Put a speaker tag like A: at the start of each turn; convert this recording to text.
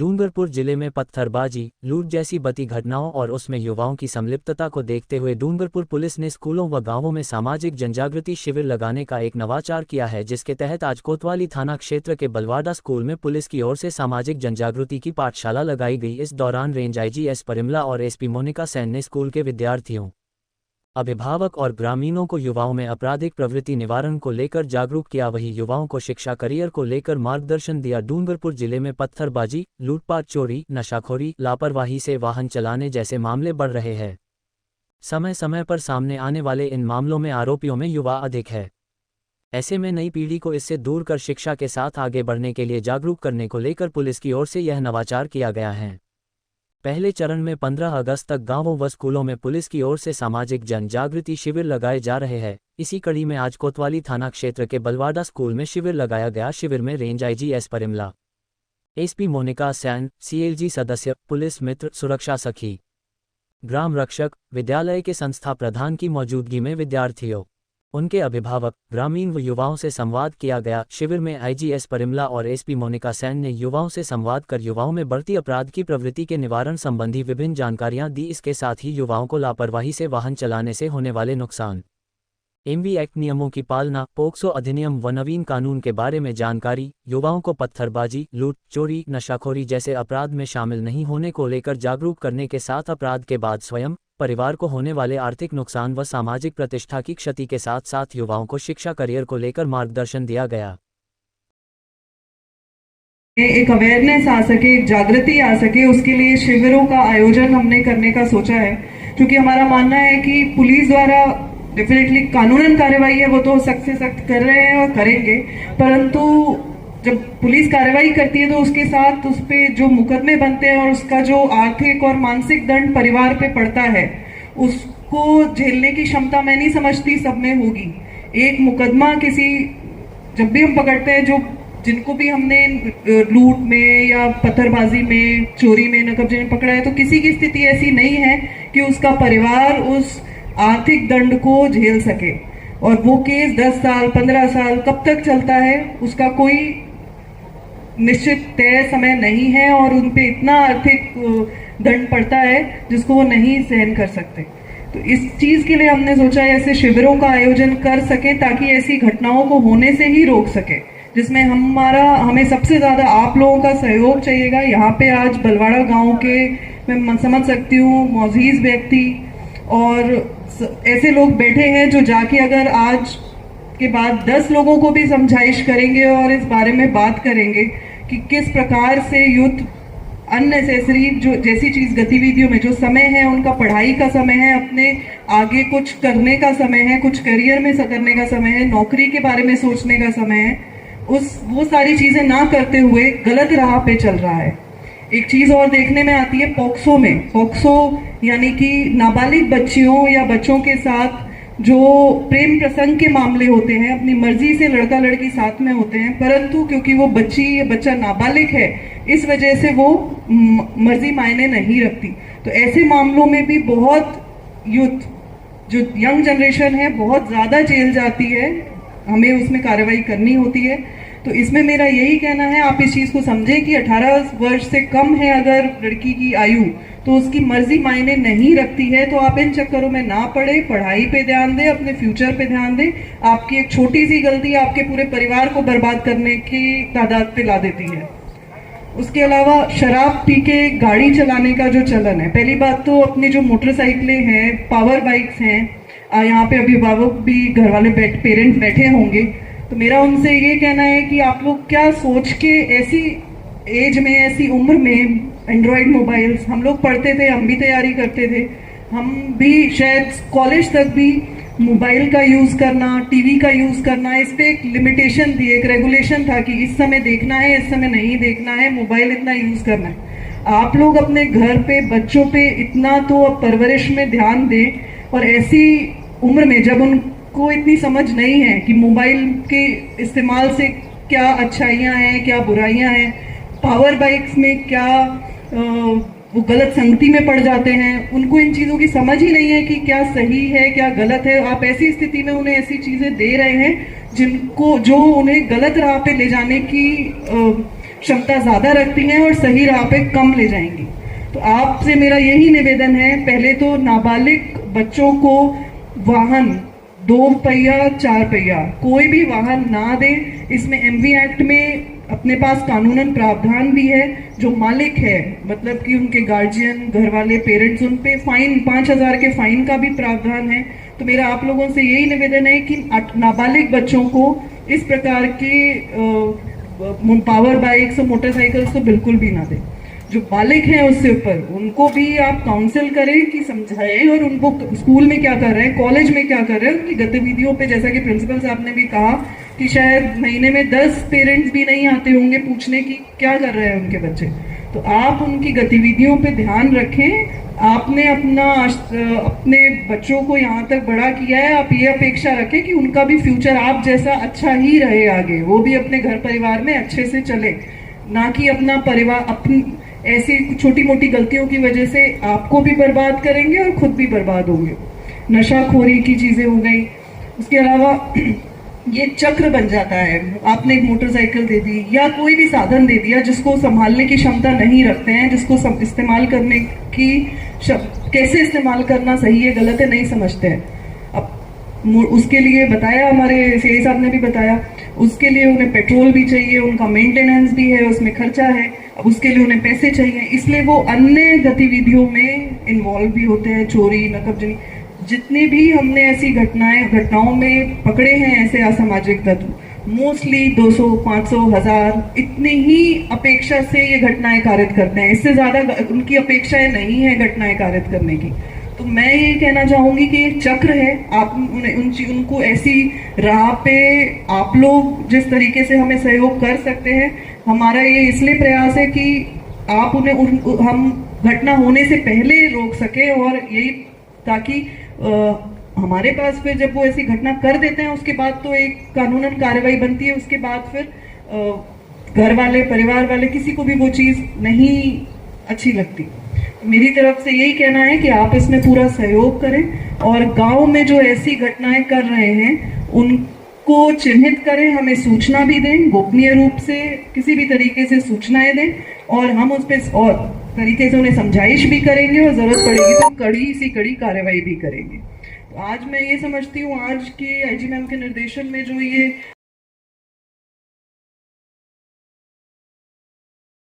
A: डूंगरपुर जिले में पत्थरबाजी, लूट जैसी बड़ी घटनाओं और उसमें युवाओं की संलिप्तता को देखते हुए डूंगरपुर पुलिस ने स्कूलों व गांवों में सामाजिक जनजागृति शिविर लगाने का एक नवाचार किया है, जिसके तहत आज कोतवाली थाना क्षेत्र के बलवाड़ा स्कूल में पुलिस की ओर से सामाजिक जनजागृति की पाठशाला लगाई गई। इस दौरान रेंज आईजी एस परिमला और एसपी मोनिका सेन ने स्कूल के विद्यार्थियों, अभिभावक और ग्रामीणों को युवाओं में आपराधिक प्रवृत्ति निवारण को लेकर जागरूक किया। वहीं युवाओं को शिक्षा करियर को लेकर मार्गदर्शन दिया। डूंगरपुर जिले में पत्थरबाजी, लूटपाट, चोरी, नशाखोरी, लापरवाही से वाहन चलाने जैसे मामले बढ़ रहे हैं। समय समय पर सामने आने वाले इन मामलों में आरोपियों में युवा अधिक है। ऐसे में नई पीढ़ी को इससे दूर कर शिक्षा के साथ आगे बढ़ने के लिए जागरूक करने को लेकर पुलिस की ओर से यह नवाचार किया गया है। पहले चरण में 15 अगस्त तक गांवों व स्कूलों में पुलिस की ओर से सामाजिक जन जागृति शिविर लगाए जा रहे हैं। इसी कड़ी में आज कोतवाली थाना क्षेत्र के बलवाड़ा स्कूल में शिविर लगाया गया। शिविर में range IG S Parimala, SP Monika Sen, CLG सदस्य, पुलिस मित्र, सुरक्षा सखी, ग्राम रक्षक, विद्यालय के संस्था प्रधान की मौजूदगी में विद्यार्थियों, उनके अभिभावक, ग्रामीण व युवाओं से संवाद किया गया। शिविर में आईजी एस परिमला और एसपी मोनिका सेन ने युवाओं से संवाद कर युवाओं में बढ़ती अपराध की प्रवृत्ति के निवारण संबंधी विभिन्न जानकारियां दी। इसके साथ ही युवाओं को लापरवाही से वाहन चलाने से होने वाले नुकसान, एमवी एक्ट नियमों की पालना, पोक्सो अधिनियम व नवीन कानून के बारे में जानकारी, युवाओं को पत्थरबाजी, लूट, चोरी, नशाखोरी जैसे अपराध में शामिल नहीं होने को लेकर जागरूक करने के साथ अपराध के बाद स्वयं, परिवार को होने वाले आर्थिक नुकसान व सामाजिक प्रतिष्ठा की क्षति के साथ साथ युवाओं को शिक्षा करियर को लेकर मार्गदर्शन दिया गया।
B: एक अवेयरनेस आ सके, एक जागृति आ सके, उसके लिए शिविरों का आयोजन हमने करने का सोचा है। क्योंकि हमारा मानना है कि पुलिस द्वारा डेफिनेटली कानूनन कार्रवाई है, वो तो सख्त से सख्त कर रहे हैं और करेंगे, परंतु जब पुलिस कार्रवाई करती है तो उसके साथ उस पे जो मुकदमे बनते हैं और उसका जो आर्थिक और मानसिक दंड परिवार पे पड़ता है, उसको झेलने की क्षमता मैं नहीं समझती सब में होगी। एक मुकदमा किसी, जब भी हम पकड़ते हैं, जो जिनको भी हमने लूट में या पत्थरबाजी में, चोरी में, नकबजे में पकड़ा है, तो किसी की स्थिति ऐसी नहीं है कि उसका परिवार उस आर्थिक दंड को झेल सके। और वो केस 10 साल 15 साल कब तक चलता है, उसका कोई निश्चित तय समय नहीं है और उन पे इतना आर्थिक दंड पड़ता है जिसको वो नहीं सहन कर सकते। तो इस चीज के लिए हमने सोचा ऐसे शिविरों का आयोजन कर सके ताकि ऐसी घटनाओं को होने से ही रोक सके, जिसमें हमें सबसे ज्यादा आप लोगों का सहयोग चाहिएगा। यहाँ पे आज बलवाड़ा गांव के, मैं समझ सकती हूँ, मौजूद व्यक्ति और ऐसे लोग बैठे हैं जो जाके अगर आज के बाद 10 लोगों को भी समझाइश करेंगे और इस बारे में बात करेंगे कि किस प्रकार से युद्ध अननेसेसरी जो जैसी चीज गतिविधियों में जो समय है, उनका पढ़ाई का समय है, अपने आगे कुछ करने का समय है, कुछ करियर में करने का समय है, नौकरी के बारे में सोचने का समय है, वो सारी चीजें ना करते हुए गलत राह पे चल रहा है। एक चीज और देखने में आती है पोक्सो में, पोक्सो यानी कि नाबालिग बच्चियों या बच्चों के साथ जो प्रेम प्रसंग के मामले होते हैं, अपनी मर्जी से लड़का लड़की साथ में होते हैं, परंतु क्योंकि वो बच्ची या बच्चा नाबालिग है, इस वजह से वो मर्जी मायने नहीं रखती। तो ऐसे मामलों में भी बहुत यूथ, जो यंग जनरेशन है, बहुत ज्यादा जेल जाती है, हमें उसमें कार्रवाई करनी होती है। तो इसमें मेरा यही कहना है, आप इस चीज को समझें कि 18 वर्ष से कम है अगर लड़की की आयु, तो उसकी मर्जी मायने नहीं रखती है। तो आप इन चक्करों में ना पड़े, पढ़ाई पे ध्यान दें, अपने फ्यूचर पे ध्यान दें। आपकी एक छोटी सी गलती आपके पूरे परिवार को बर्बाद करने की तादाद पे ला देती है। उसके अलावा शराब पी के गाड़ी चलाने का जो चलन है, पहली बात तो अपनी जो मोटरसाइकिलें हैं, पावर बाइक्स हैं, यहाँ पे अभिभावक भी, घर वाले पेरेंट्स बैठे होंगे, तो मेरा उनसे ये कहना है कि आप लोग क्या सोच के ऐसी एज में, ऐसी उम्र में एंड्रॉयड मोबाइल्स, हम लोग पढ़ते थे, हम भी तैयारी करते थे, हम भी शायद कॉलेज तक भी मोबाइल का यूज करना, टीवी का यूज करना, इस पे एक लिमिटेशन थी, एक रेगुलेशन था कि इस समय देखना है, इस समय नहीं देखना है, मोबाइल इतना यूज करना है। आप लोग अपने घर पे बच्चों पे इतना तो परवरिश में ध्यान दें। और ऐसी उम्र में जब उनको इतनी समझ नहीं है कि मोबाइल के इस्तेमाल से क्या अच्छाइयाँ हैं, क्या बुराइयाँ हैं, पावर बाइक्स में क्या वो गलत संगति में पड़ जाते हैं, उनको इन चीज़ों की समझ ही नहीं है कि क्या सही है क्या गलत है। आप ऐसी स्थिति में उन्हें ऐसी चीज़ें दे रहे हैं जो उन्हें गलत राह पे ले जाने की क्षमता ज्यादा रखती हैं और सही राह पे कम ले जाएंगी। तो आपसे मेरा यही निवेदन है, पहले तो नाबालिग बच्चों को वाहन 2 पहिया 4 पहिया कोई भी वाहन ना दे। इसमें एमवी एक्ट में अपने पास कानूनन प्रावधान भी है। जो मालिक है, मतलब कि उनके गार्जियन, घर वाले, पेरेंट्स, उन पे फाइन 5,000 के फाइन का भी प्रावधान है। तो मेरा आप लोगों से यही निवेदन है कि नाबालिग बच्चों को इस प्रकार के पावर बाइक्स और मोटरसाइकिल्स तो बिल्कुल भी ना दें। जो बालिग हैं उससे ऊपर उनको भी आप काउंसिल करें, कि समझाएं, और उनको स्कूल में क्या कर रहे हैं, कॉलेज में क्या कर रहे हैं, उनकी गतिविधियों पे, जैसा कि प्रिंसिपल साहब ने भी कहा कि शायद महीने में 10 पेरेंट्स भी नहीं आते होंगे पूछने की क्या कर रहे हैं उनके बच्चे। तो आप उनकी गतिविधियों पे ध्यान रखें। आपने अपने बच्चों को यहाँ तक बड़ा किया है, आप ये अपेक्षा रखें कि उनका भी फ्यूचर आप जैसा अच्छा ही रहे आगे, वो भी अपने घर परिवार में अच्छे से चले, ना कि अपना परिवार अपनी ऐसी छोटी मोटी गलतियों की वजह से आपको भी बर्बाद करेंगे और खुद भी बर्बाद होंगे। नशाखोरी की चीजें हो गई, उसके अलावा ये चक्र बन जाता है। आपने एक मोटरसाइकिल दे दी या कोई भी साधन दे दिया जिसको संभालने की क्षमता नहीं रखते हैं, जिसको इस्तेमाल करने की कैसे इस्तेमाल करना सही है गलत है नहीं समझते हैं। अब उसके लिए बताया, हमारे सीआई साहब ने भी बताया, उसके लिए उन्हें पेट्रोल भी चाहिए, उनका मेंटेनेंस भी है, उसमें खर्चा है, अब उसके लिए उन्हें पैसे चाहिए, इसलिए वो अन्य गतिविधियों में इन्वॉल्व भी होते हैं, चोरी, नकबजनी। जितनी भी हमने ऐसी घटनाओं में पकड़े हैं ऐसे असामाजिक तत्व, मोस्टली 200, 500, 1000 इतनी ही अपेक्षा से ये घटनाएं कारित करते हैं। इससे ज्यादा उनकी अपेक्षाएं नहीं है घटनाएं कारित करने की। तो मैं ये कहना चाहूंगी कि एक चक्र है, आप उनको ऐसी राह पे आप लोग जिस तरीके से हमें सहयोग कर सकते हैं, हमारा ये इसलिए प्रयास है कि आप उन्हें हम घटना होने से पहले रोक सके, और यही ताकि हमारे पास फिर जब वो ऐसी घटना कर देते हैं उसके बाद तो एक कानूनन कार्रवाई बनती है, उसके बाद फिर घर वाले, परिवार वाले, किसी को भी वो चीज नहीं अच्छी लगती। मेरी तरफ से यही कहना है कि आप इसमें पूरा सहयोग करें, और गांव में जो ऐसी घटनाएं कर रहे हैं उनको चिन्हित करें, हमें सूचना भी दें, गोपनीय रूप से किसी भी तरीके से सूचनाएं दें, और हम उस पर और तरीके से उन्हें समझाइश भी करेंगे, और जरूरत पड़ेगी तो कड़ी कार्रवाई भी करेंगे। तो आज मैं ये समझती हूँ, आज के आईजी मैम के निर्देशन में जो ये